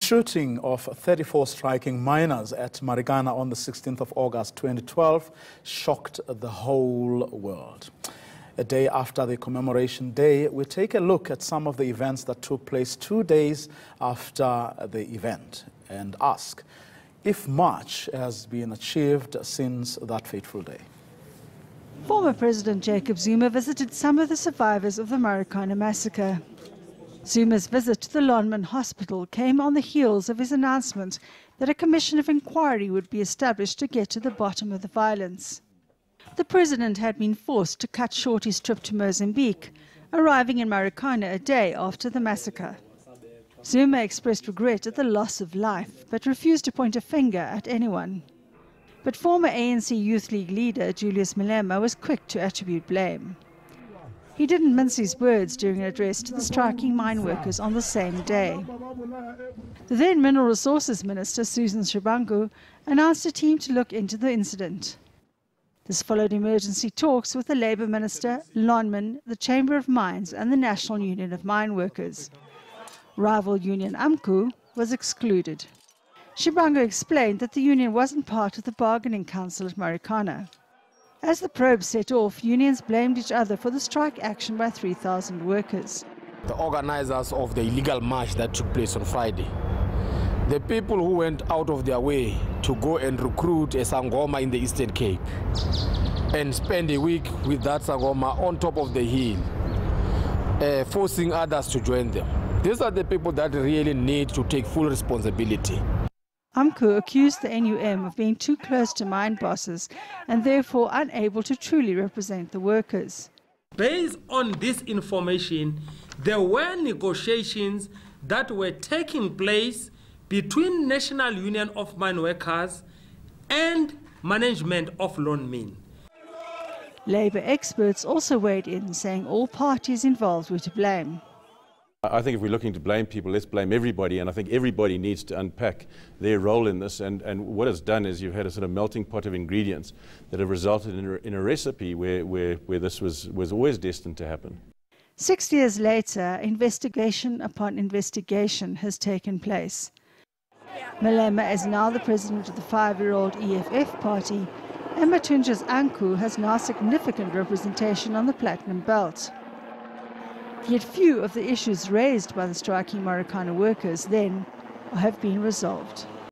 shooting of 34 striking miners at Marikana on the 16th of August 2012 shocked the whole world. A day after the commemoration day, we take a look at some of the events that took place 2 days after the event and ask if much has been achieved since that fateful day. Former President Jacob Zuma visited some of the survivors of the Marikana massacre. Zuma's visit to the Lonmin Hospital came on the heels of his announcement that a commission of inquiry would be established to get to the bottom of the violence. The president had been forced to cut short his trip to Mozambique, arriving in Marikana a day after the massacre. Zuma expressed regret at the loss of life, but refused to point a finger at anyone. But former ANC Youth League leader Julius Malema was quick to attribute blame. He didn't mince his words during an address to the striking mine workers on the same day. The then Mineral Resources Minister, Susan Shivambu, announced a team to look into the incident. This followed emergency talks with the Labour Minister, Lonmin, the Chamber of Mines and the National Union of Mine Workers. Rival union AMCU was excluded. Shivambu explained that the union wasn't part of the bargaining council at Marikana. As the probe set off, unions blamed each other for the strike action by 3,000 workers. The organizers of the illegal march that took place on Friday, the people who went out of their way to go and recruit a Sangoma in the Eastern Cape and spend a week with that Sangoma on top of the hill, forcing others to join them. These are the people that really need to take full responsibility. AMCU accused the NUM of being too close to mine bosses and therefore unable to truly represent the workers. Based on this information, there were negotiations that were taking place between National Union of Mine Workers and management of Lonmin. Labour experts also weighed in, saying all parties involved were to blame. I think if we're looking to blame people, let's blame everybody, and I think everybody needs to unpack their role in this. And what it's done is you've had a sort of melting pot of ingredients that have resulted in a recipe where this was always destined to happen. 6 years later, investigation upon investigation has taken place. Malema is now the president of the 5-year-old EFF party, and Matunja's AMCU has now significant representation on the Platinum Belt. Yet few of the issues raised by the striking Marikana workers then have been resolved.